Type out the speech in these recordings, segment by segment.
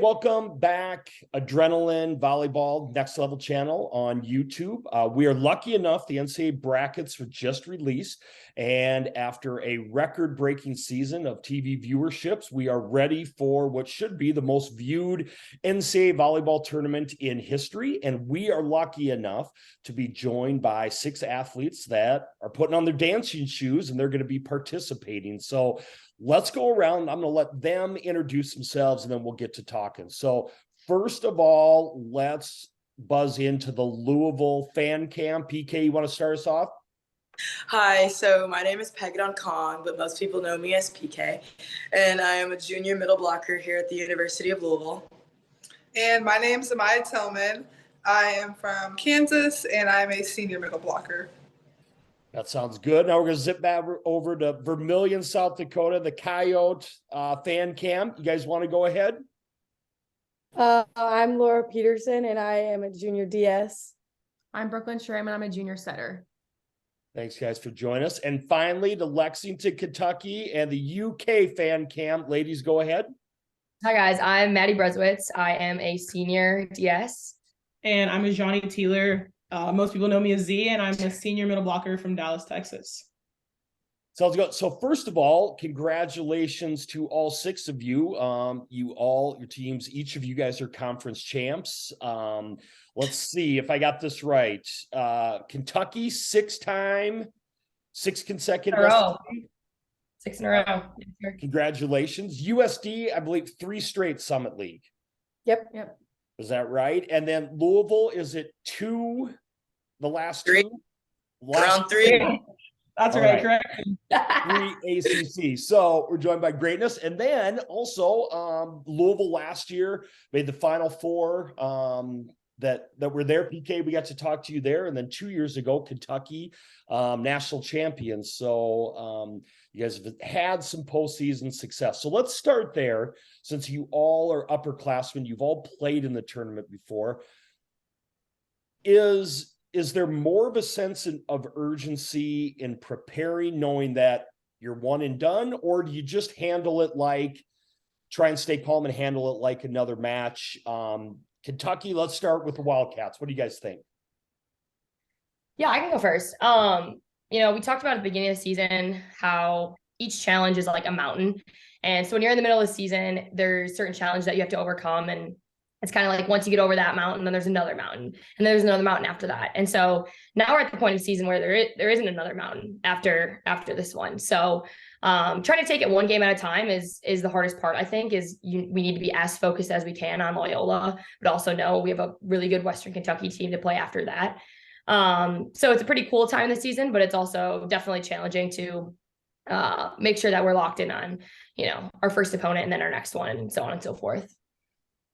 welcome back, Adrenaline Volleyball Next Level channel on YouTube. We are lucky enough, the NCAA brackets were just released, and after a record-breaking season of TV viewerships, we are ready for what should be the most viewed NCAA volleyball tournament in history, and we are lucky enough to be joined by 6 athletes that are putting on their dancing shoes, and they're going to be participating. So let's go around. I'm going to let them introduce themselves, and then we'll get to talking. So first of all, let's buzz into the Louisville fan cam. PK, you want to start us off? Hi, so my name is Pegadon Kong, but most people know me as PK, and I am a junior middle blocker here at the University of Louisville. And my name is Amaya Tillman. I am from Kansas, and I'm a senior middle blocker. That sounds good. Now we're going to zip back over to Vermillion, South Dakota, the Coyote fan cam. You guys want to go ahead? I'm Laura Peterson, and I am a junior DS. I'm Brooklyn Schramm, and I'm a junior setter. Thanks, guys, for joining us. And finally, to Lexington, Kentucky, and the UK fan cam. Ladies, go ahead. Hi, guys. I'm Maddie Breswitz. I am a senior DS. And I'm a Johnny Teeler. Most people know me as Z, and I'm a senior middle blocker from Dallas, Texas. Sounds good. So first of all, congratulations to all 6 of you. Your teams, each of you guys are conference champs. Let's see if I got this right. Kentucky, 6 consecutive. 6 in a row. Congratulations. USD, I believe 3 straight Summit League. Yep. Is that right? And then Louisville, is it 2? The last 3. 2? Round 3. That's right, correct. 3 ACC. So we're joined by greatness. And then also Louisville last year made the Final Four that were there. PK, we got to talk to you there. And then 2 years ago, Kentucky national champions. So you guys have had some postseason success. So let's start there. Since you all are upperclassmen, you've all played in the tournament before. Is there more of a sense of urgency in preparing, knowing that you're one and done, or do you just handle it like, try and stay calm and handle it like another match? Kentucky, let's start with the Wildcats. What do you guys think? Yeah, I can go first. We talked about at the beginning of the season how each challenge is like a mountain. And so when you're in the middle of the season, there's certain challenges that you have to overcome. And it's kind of like once you get over that mountain, then there's another mountain, and there's another mountain after that. And so now we're at the point of the season where there isn't another mountain after this one. So trying to take it one game at a time is the hardest part, I think. We need to be as focused as we can on Loyola, but also know we have a really good Western Kentucky team to play after that. So it's a pretty cool time in the season, but it's also definitely challenging to make sure that we're locked in on, our first opponent and then our next one, and so on and so forth.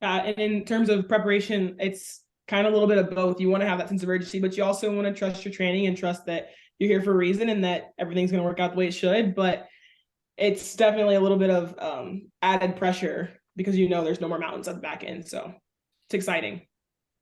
And in terms of preparation, it's kind of a little bit of both. You want to have that sense of urgency, but you also want to trust your training and trust that you're here for a reason and that everything's going to work out the way it should. But it's definitely a little bit of added pressure because there's no more mountains at the back end. So it's exciting.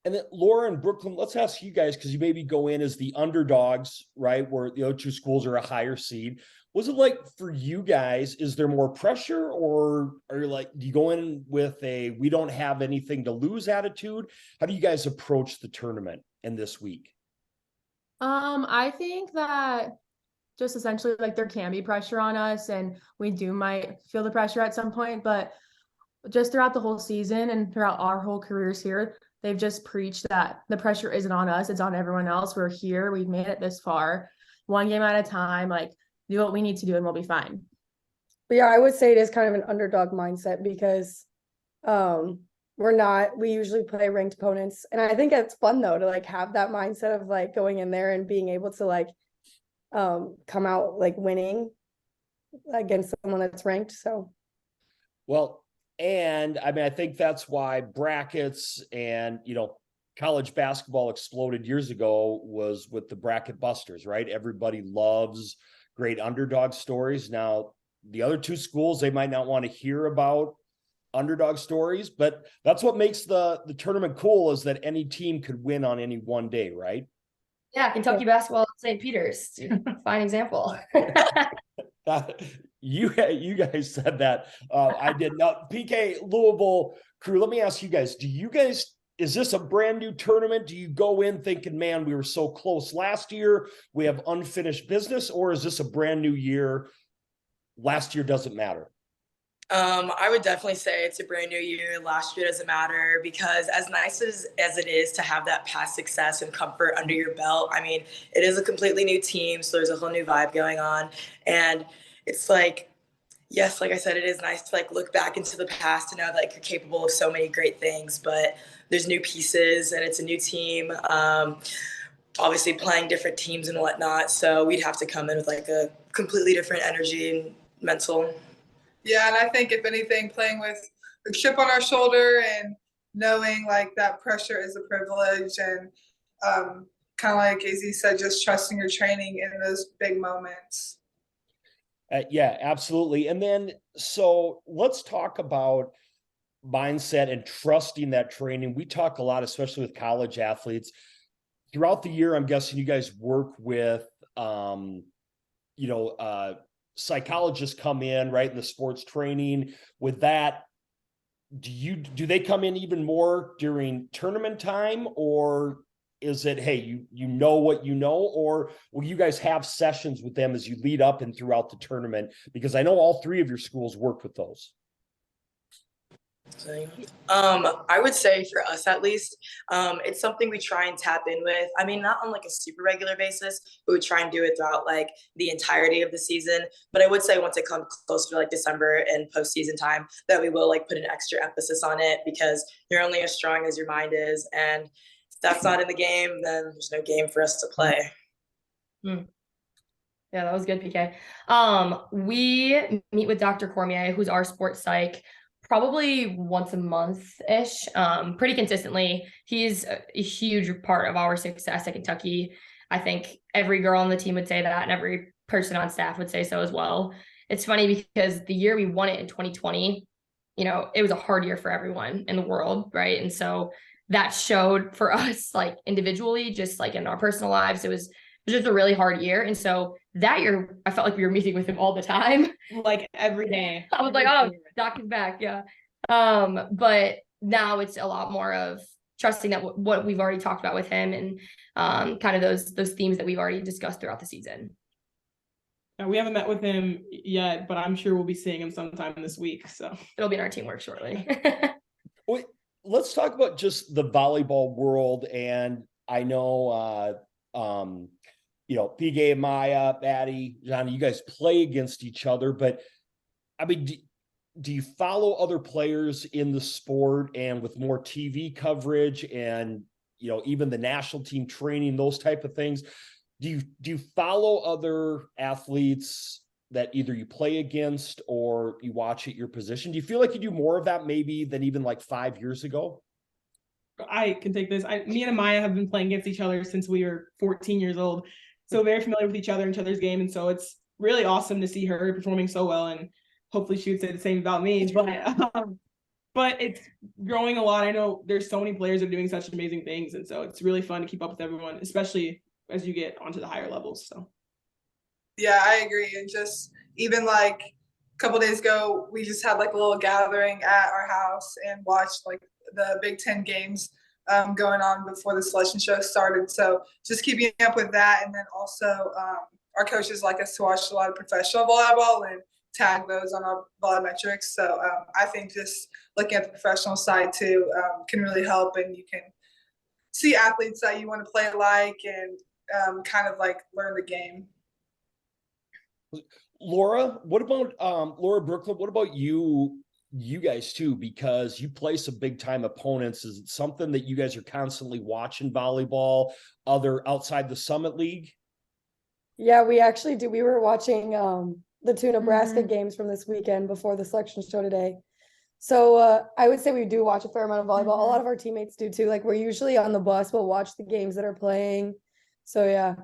And then Laura and Brooklyn, let's ask you guys, because you maybe go in as the underdogs, right, where the other 2 schools are a higher seed. Was it like for you guys, is there more pressure, or are you like, do you go in with we don't have anything to lose attitude? How do you guys approach the tournament in this week? I think that just essentially like there can be pressure on us, and we might feel the pressure at some point, but just throughout the whole season and throughout our whole careers here, they've just preached that the pressure isn't on us, it's on everyone else. We're here, we've made it this far, one game at a time, like do what we need to do and we'll be fine. But yeah, I would say it is kind of an underdog mindset because we usually play ranked opponents. And I think it's fun though to like have that mindset of like going in there and being able to like come out like winning against someone that's ranked. So well, and I mean, I think that's why brackets and college basketball exploded years ago was with the bracket busters, right? Everybody loves great underdog stories. Now, the other 2 schools, they might not want to hear about underdog stories, but that's what makes the tournament cool, is that any team could win on any one day, right? Yeah, Kentucky basketball at St. Peter's, fine example. You guys said that. I did not. PK Louisville crew. Let me ask you guys: is this a brand new tournament? Do you go in thinking, man, we were so close last year, we have unfinished business, or is this a brand new year? Last year doesn't matter. I would definitely say it's a brand new year. Last year doesn't matter, because as nice as it is to have that past success and comfort under your belt, I mean, it is a completely new team, so there's a whole new vibe going on. And it's like, yes, like I said, it is nice to like look back into the past and know that like, you're capable of so many great things, but there's new pieces and it's a new team. Obviously playing different teams and whatnot. So we'd have to come in with like a completely different energy and mental. Yeah, and I think if anything, playing with a chip on our shoulder and knowing like that pressure is a privilege, and kind of like as you said, just trusting your training in those big moments. Yeah, absolutely. And then, so let's talk about mindset and trusting that training. We talk a lot, especially with college athletes. Throughout the year, I'm guessing you guys work with, psychologists come in, right, in the sports training. With that, do they come in even more during tournament time, or is it, hey, you know what you know, or will you guys have sessions with them as you lead up and throughout the tournament? Because I know all three of your schools work with those. I would say for us at least, it's something we try and tap in with. I mean, not on like a super regular basis, but we try and do it throughout like the entirety of the season. But I would say once it comes closer to like December and postseason time, that we will like put an extra emphasis on it, because you're only as strong as your mind is. And if that's not in the game, then there's no game for us to play. Yeah, that was good, PK. We meet with Dr. Cormier, who's our sports psych, probably once a month-ish, pretty consistently. He's a huge part of our success at Kentucky. I think every girl on the team would say that, and every person on staff would say so as well. It's funny because the year we won it in 2020, it was a hard year for everyone in the world, right? And so that showed for us, like individually, just like in our personal lives, it was just a really hard year. And so that year, I felt like we were meeting with him all the time. Like every day. I was like, oh, Doc is back. Yeah. But now it's a lot more of trusting that what we've already talked about with him, and kind of those themes that we've already discussed throughout the season. We haven't met with him yet, but I'm sure we'll be seeing him sometime this week. So it'll be in our teamwork shortly. Wait, let's talk about just the volleyball world. And I know, PK, Maya, Batty, Johnny, you guys play against each other, but I mean, do you follow other players in the sport, and with more TV coverage and, even the national team training, those type of things, do you follow other athletes that either you play against or you watch at your position? Do you feel like you do more of that maybe than even like 5 years ago? I can take this. Me and Amaya have been playing against each other since we were 14 years old. So very familiar with each other's game. And so it's really awesome to see her performing so well. And hopefully she would say the same about me. But it's growing a lot. I know there's so many players that are doing such amazing things. And so it's really fun to keep up with everyone, especially as you get onto the higher levels. So yeah, I agree. And just even like a couple days ago, we just had like a little gathering at our house and watched like the Big Ten games going on before the selection show started. So just keeping up with that. And then also our coaches like us to watch a lot of professional volleyball and tag those on our volumetrics. So I think just looking at the professional side too can really help, and you can see athletes that you want to play like, and kind of like learn the game. Laura, what about Laura Brooklyn? What about you guys too? Because you play some big time opponents. Is it something that you guys are constantly watching volleyball, other outside the Summit League? Yeah, we actually do. We were watching the two Nebraska games from this weekend before the selection show today. So I would say we do watch a fair amount of volleyball. A lot of our teammates do too. Like, we're usually on the bus, we'll watch the games that are playing. So yeah.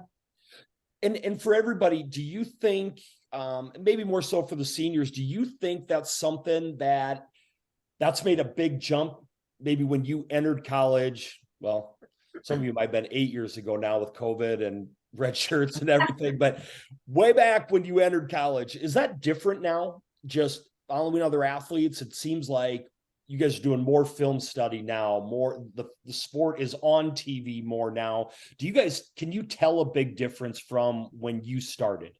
And for everybody, do you think, maybe more so for the seniors, do you think that's something that's made a big jump maybe when you entered college? Well, some of you might have been 8 years ago now with COVID and red shirts and everything. But way back when you entered college, is that different now? Just following other athletes, it seems like you guys are doing more film study now, more the sport is on TV more now. Can you tell a big difference from when you started?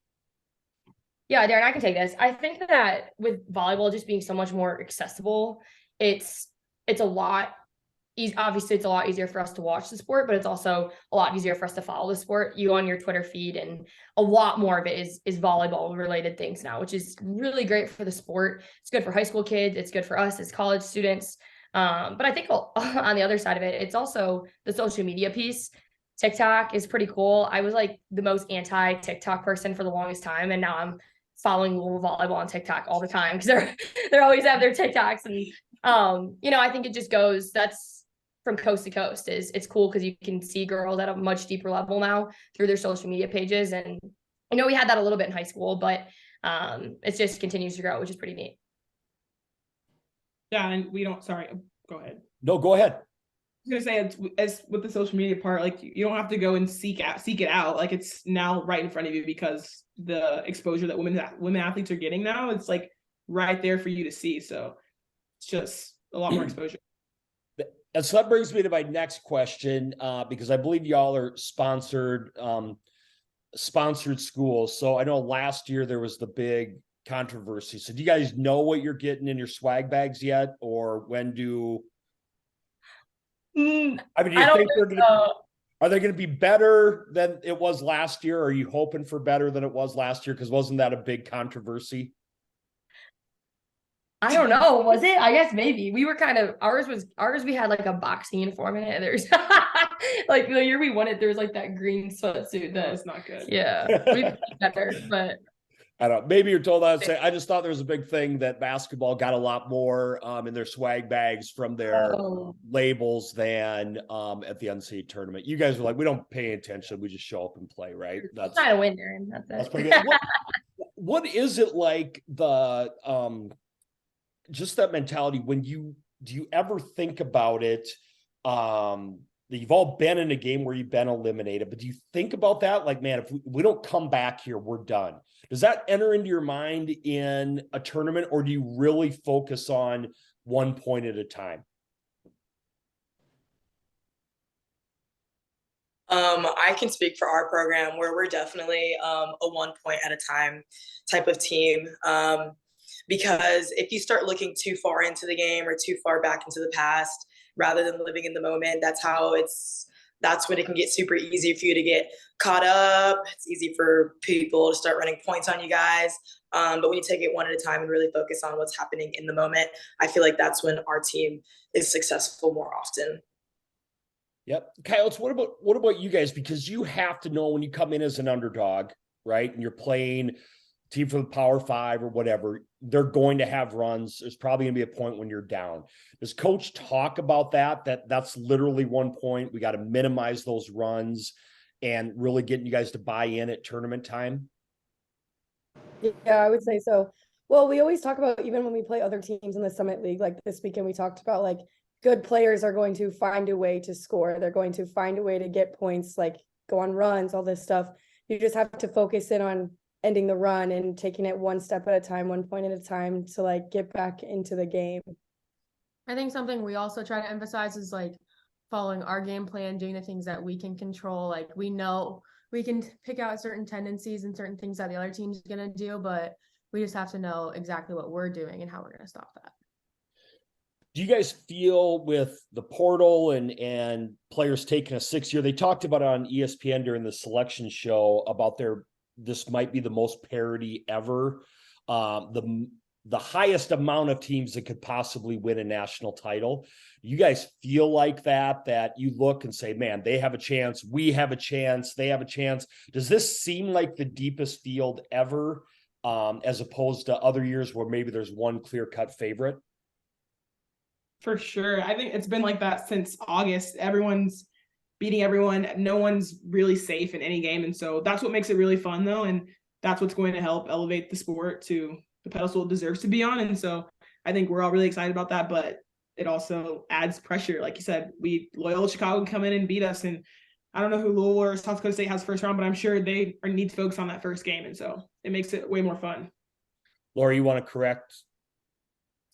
Yeah, Darren, I can take this. I think that with volleyball just being so much more accessible, it's a lot obviously it's a lot easier for us to watch the sport, but it's also a lot easier for us to follow the sport. You go on your Twitter feed, and a lot more of it is volleyball related things now, which is really great for the sport. It's good for high school kids. It's good for us as college students. But I think on the other side of it, it's also the social media piece. TikTok is pretty cool. I was like the most anti TikTok person for the longest time, and now I'm following Louisville volleyball on TikTok all the time because they're always have their TikToks, and I think it just goes that's from coast to coast. It's cool because you can see girls at a much deeper level now through their social media pages, and we had that a little bit in high school, but it just continues to grow, which is pretty neat. Yeah, and sorry, go ahead. No, go ahead. I was gonna say, as with the social media part, like you don't have to go and seek it out. Like it's now right in front of you because the exposure that women athletes are getting now, it's like right there for you to see. So it's just a lot more exposure. And so that brings me to my next question, because I believe y'all are sponsored schools. So I know last year there was the big controversy. So do you guys know what you're getting in your swag bags yet, or when do? I mean, do you think are they going to be better than it was last year? Or are you hoping for better than it was last year? Because wasn't that a big controversy? I don't know. Was it? I guess maybe we were kind of ours. We had like a boxing uniform in it. There's like the year we won it, there was like that green sweatsuit. That's not good. Yeah, we could be better, but I don't know. Maybe you're told I would say. I just thought there was a big thing that basketball got a lot more in their swag bags from their labels than at the NCAA tournament. You guys were like, we don't pay attention. We just show up and play, right? That's not a winner, and that's pretty good. What is it like just that mentality when do you ever think about it? You've all been in a game where you've been eliminated, but do you think about that? Like, man, if we don't come back here, we're done. Does that enter into your mind in a tournament, or do you really focus on one point at a time? I can speak for our program where we're definitely a 1 point at a time type of team. Because if you start looking too far into the game or too far back into the past, rather than living in the moment, that's when it can get super easy for you to get caught up. It's easy for people to start running points on you guys. But when you take it one at a time and really focus on what's happening in the moment, I feel like that's when our team is successful more often. Yep. Kyle, what about you guys? Because you have to know when you come in as an underdog, right? And you're playing team from the Power Five or whatever, they're going to have runs. There's probably going to be a point when you're down. Does coach talk about that's literally 1 point? We got to minimize those runs and really getting you guys to buy in at tournament time? Yeah, I would say so. Well, we always talk about, even when we play other teams in the Summit League, like this weekend, we talked about like good players are going to find a way to score. They're going to find a way to get points, like go on runs, all this stuff. You just have to focus in on ending the run and taking it one step at a time, 1 point at a time to like get back into the game. I think something we also try to emphasize is like following our game plan, doing the things that we can control. Like we know we can pick out certain tendencies and certain things that the other team's going to do, but we just have to know exactly what we're doing and how we're going to stop that. Do you guys feel with the portal and players taking a 6 year, they talked about it on ESPN during the selection show about this might be the most parity ever. The highest amount of teams that could possibly win a national title. You guys feel like that you look and say, man, they have a chance. We have a chance. They have a chance. Does this seem like the deepest field ever, as opposed to other years where maybe there's one clear-cut favorite? For sure. I think it's been like that since August. Everyone's beating everyone. No one's really safe in any game. And so that's what makes it really fun, though. And that's what's going to help elevate the sport to the pedestal it deserves to be on. And so I think we're all really excited about that, but it also adds pressure. Like you said, Loyola Chicago can come in and beat us, and I don't know who Louisville or South Dakota State has first round, but I'm sure they need to focus on that first game. And so it makes it way more fun. Laura, you want to correct?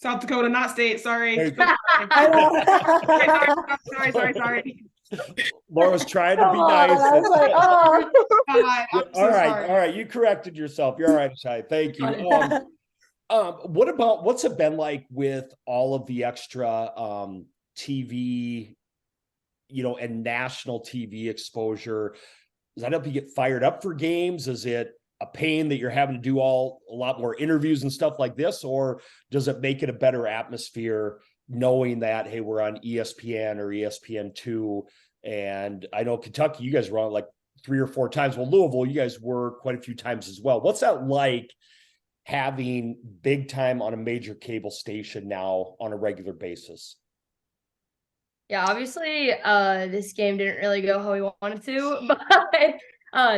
South Dakota, not state. Sorry. Sorry. Laura was trying to be Oh, nice. I was like, oh. All right. You corrected yourself. You're all right, Shai. Thank you. What's it been like with all of the extra TV, and national TV exposure? Does that help you get fired up for games? Is it a pain that you're having to do a lot more interviews and stuff like this, or does it make it a better atmosphere knowing that, hey, we're on ESPN or ESPN2? And I know Kentucky, you guys were on like 3 or 4 times. Well, Louisville, you guys were quite a few times as well. What's that like, having big time on a major cable station now on a regular basis? Yeah, obviously, this game didn't really go how we wanted to, but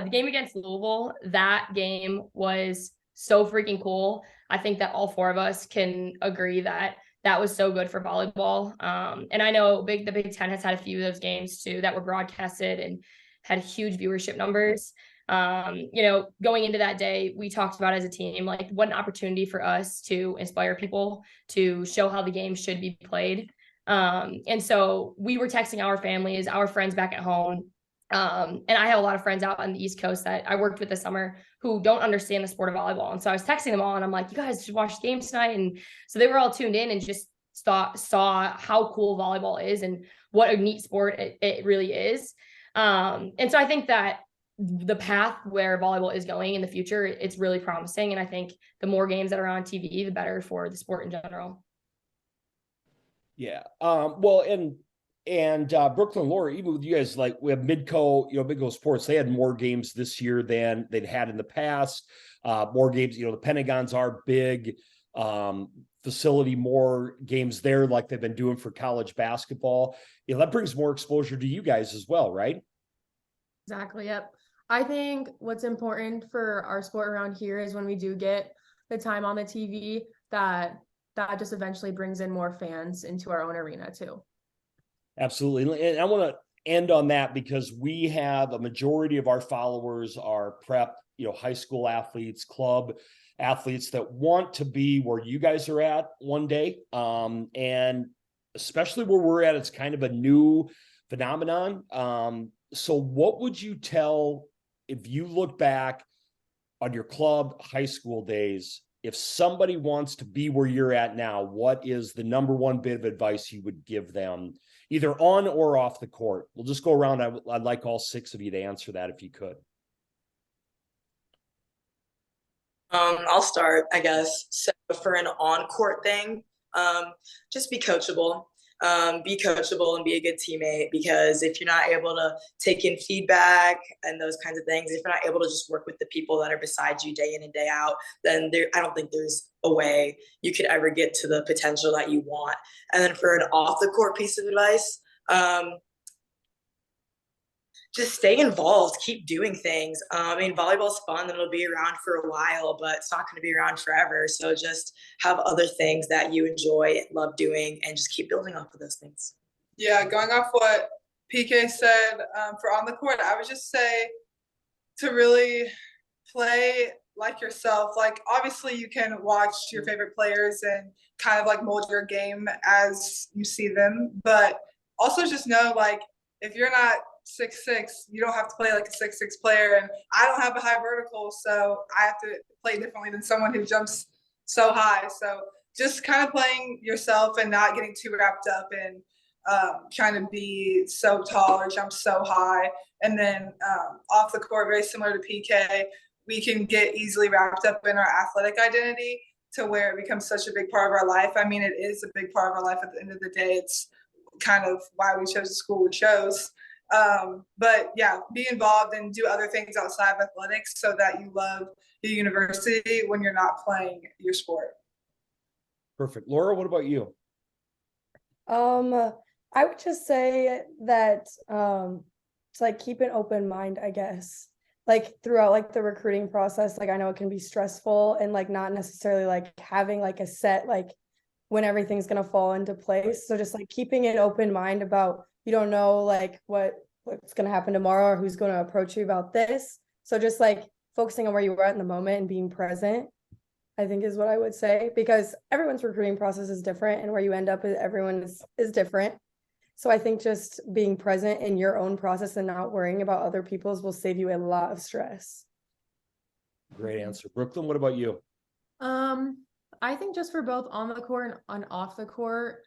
the game against Louisville, that game was so freaking cool. I think that all 4 of us can agree that that was so good for volleyball. And I know the Big Ten has had a few of those games too that were broadcasted and had huge viewership numbers. Going into that day, we talked about as a team, like, what an opportunity for us to inspire people, to show how the game should be played. And so we were texting our families, our friends back at home. And I have a lot of friends out on the East Coast that I worked with this summer who don't understand the sport of volleyball. And so I was texting them all and I'm like, you guys should watch the game tonight. And so they were all tuned in and just saw how cool volleyball is and what a neat sport it really is. And so I think that the path where volleyball is going in the future, it's really promising. And I think the more games that are on TV, the better for the sport in general. Yeah. Well, and Brooklyn, Laura, even with you guys, like, we have Midco Sports, they had more games this year than they'd had in the past. More games, the Pentagon's our big facility, more games there like they've been doing for college basketball. That brings more exposure to you guys as well, right? Exactly. Yep. I think what's important for our sport around here is when we do get the time on the TV, that just eventually brings in more fans into our own arena too. Absolutely. And I want to end on that because we have a majority of our followers are prep, high school athletes, club athletes that want to be where you guys are at one day. And especially where we're at, it's kind of a new phenomenon. So what would you tell, if you look back on your club high school days, if somebody wants to be where you're at now, what is the number one bit of advice you would give them, either on or off the court? We'll just go around. I'd like all 6 of you to answer that if you could. I'll start, I guess. So for an on-court thing, just be coachable. Be coachable and be a good teammate, because if you're not able to take in feedback and those kinds of things, if you're not able to just work with the people that are beside you day in and day out, then I don't think there's a way you could ever get to the potential that you want. And then for an off the court piece of advice, just stay involved, keep doing things. Volleyball's fun and it'll be around for a while, but it's not going to be around forever. So just have other things that you enjoy, love doing, and just keep building off of those things. Yeah, going off what PK said, for on the court, I would just say to really play like yourself. Like, obviously you can watch your favorite players and kind of like mold your game as you see them, but also just know, like, if you're not 6'6", you don't have to play like a 6'6" player. And I don't have a high vertical, so I have to play differently than someone who jumps so high. So just kind of playing yourself and not getting too wrapped up in trying to be so tall or jump so high. And then off the court, very similar to PK, we can get easily wrapped up in our athletic identity to where it becomes such a big part of our life. I mean, it is a big part of our life at the end of the day. It's kind of why we chose the school we chose. But yeah, be involved and do other things outside of athletics so that you love the university when you're not playing your sport. Perfect. Laura, what about you? I would just say that it's like keep an open mind, I guess. Like throughout like the recruiting process, like I know it can be stressful and like not necessarily like having like a set like when everything's gonna fall into place. So just like keeping an open mind about, you don't know like what what's going to happen tomorrow or who's going to approach you about this. So just like focusing on where you were at in the moment and being present, I think is what I would say, because everyone's recruiting process is different and where you end up everyone is different. So I think just being present in your own process and not worrying about other people's will save you a lot of stress. Great answer. Brooklyn, what about you? I think just for both on the court and off the court,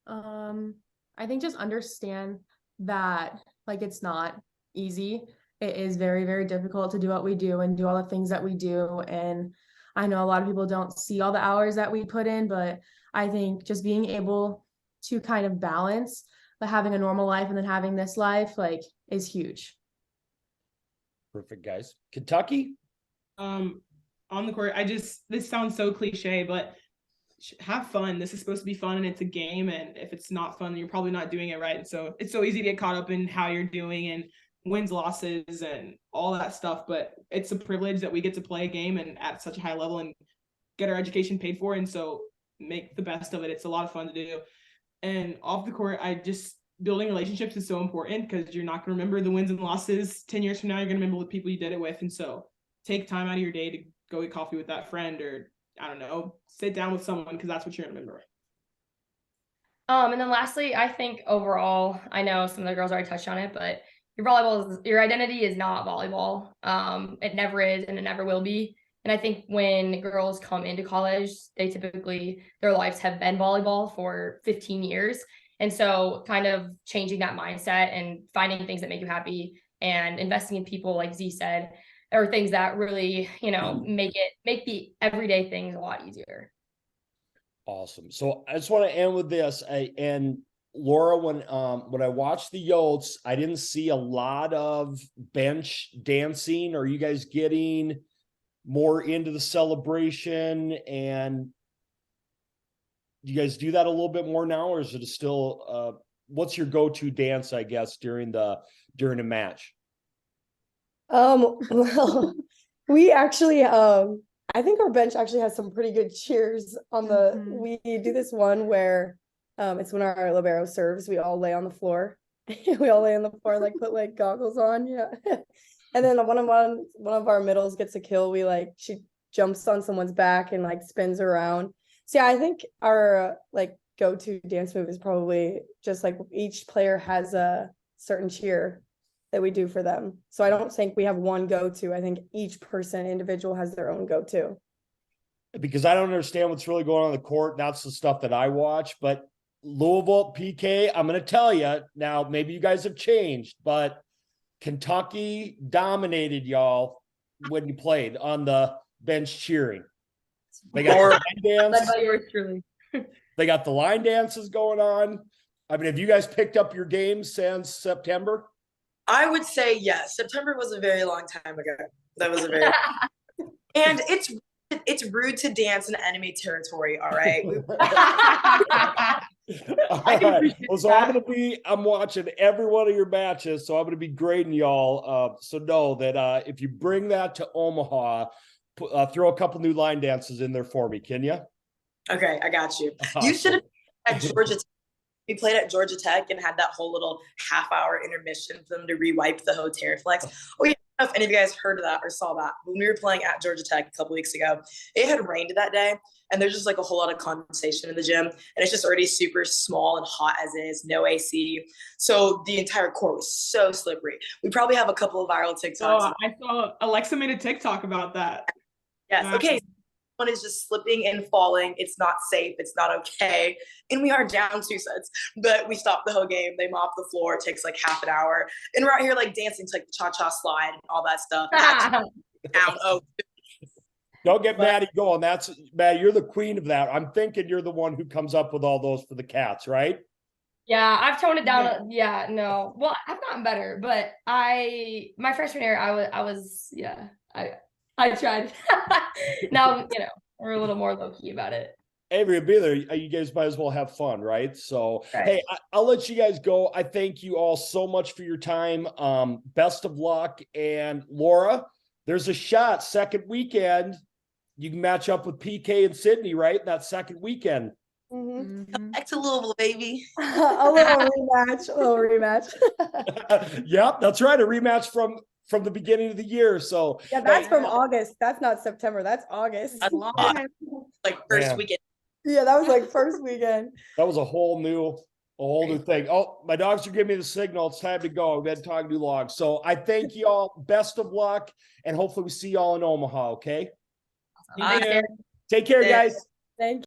I think just understand that like it's not easy. It is very, very difficult to do what we do and do all the things that we do. And I know a lot of people don't see all the hours that we put in, but I think just being able to kind of balance the having a normal life and then having this life like is huge. Perfect, guys. Kentucky? On the court, this sounds so cliche, but have fun. This is supposed to be fun and it's a game. And if it's not fun, then you're probably not doing it right. And so it's so easy to get caught up in how you're doing and wins, losses, and all that stuff. But it's a privilege that we get to play a game and at such a high level and get our education paid for. And so make the best of it. It's a lot of fun to do. And off the court, building relationships is so important because you're not going to remember the wins and losses 10 years from now. You're going to remember the people you did it with. And so take time out of your day to go get coffee with that friend, or I don't know, sit down with someone, because that's what you're going to remember. And then lastly, I think overall, I know some of the girls already touched on it, but your identity is not volleyball. It never is, and it never will be. And I think when girls come into college, their lives have been volleyball for 15 years. And so kind of changing that mindset and finding things that make you happy and investing in people, like Z said, or things that really, make the everyday things a lot easier. Awesome. So I just want to end with this. And Laura, when I watched the Yotes, I didn't see a lot of bench dancing. Are you guys getting more into the celebration? And do you guys do that a little bit more now, or is it still what's your go-to dance, I guess, during a match? Well, we actually I think our bench actually has some pretty good cheers on the we do this one where it's when our libero serves, we all lay on the floor. We all lay on the floor, like put like goggles on, yeah. And then one of our middles gets a kill. She jumps on someone's back and like spins around. So yeah, I think our like go-to dance move is probably just like each player has a certain cheer that we do for them. So I don't think we have one go-to. I think each person individual has their own go-to. Because I don't understand what's really going on the court. That's the stuff that I watch. But Louisville PK, I'm going to tell you now, maybe you guys have changed, but Kentucky dominated y'all when you played on the bench cheering. They got the line dance. Yours truly. They got the line dances going on. I mean, have you guys picked up your games since September? I would say yes. September was a very long time ago. That was a very and it's rude to dance in enemy territory, all right? All right. Well, so I'm watching every one of your matches, so I'm going to be grading y'all. So know that if you bring that to Omaha, throw a couple new line dances in there for me, can you? Okay, I got you. You should have at Georgia Tech. We played at Georgia Tech and had that whole little half-hour intermission for them to re-wipe the hotel flex. Oh, yeah. I don't know if any of you guys heard of that or saw that. When we were playing at Georgia Tech a couple weeks ago, it had rained that day, and there's just like a whole lot of condensation in the gym, and it's just already super small and hot as is, no AC. So the entire court was so slippery. We probably have a couple of viral TikToks. Oh, I saw Alexa made a TikTok about that. Yes. Okay. One is just slipping and falling. It's not safe. It's not okay. And we are down 2 sets, but we stopped the whole game. They mop the floor. It takes like half an hour. And we're out here like dancing to like the cha-cha slide and all that stuff. Down. Oh. Don't get Maddie going. Maddie, you're the queen of that. I'm thinking you're the one who comes up with all those for the cats, right? Yeah, I've toned it down. Yeah, no. Well, I've gotten better, but my freshman year, I tried. Now, we're a little more low-key about it. Avery will be there. You guys might as well have fun, right? So, right. Hey, I'll let you guys go. I thank you all so much for your time. Best of luck. And Laura, there's a shot second weekend. You can match up with PK and Sydney, right? That second weekend. Mhm. Mhm. Back to Louisville, baby. A little rematch. Yep, that's right. A rematch from the beginning of the year. So Yeah, that's hey, from August. That's not September. That's August. That's Long Yeah. time. Like first Man. weekend. Yeah, that was like first weekend. that was a whole new thing. Oh, my dogs are giving me the signal. It's time to go. We've been talking too long. So I thank y'all. Best of luck, and hopefully we see y'all in Omaha. Okay. Thank you. Take care, Yeah. guys. Thank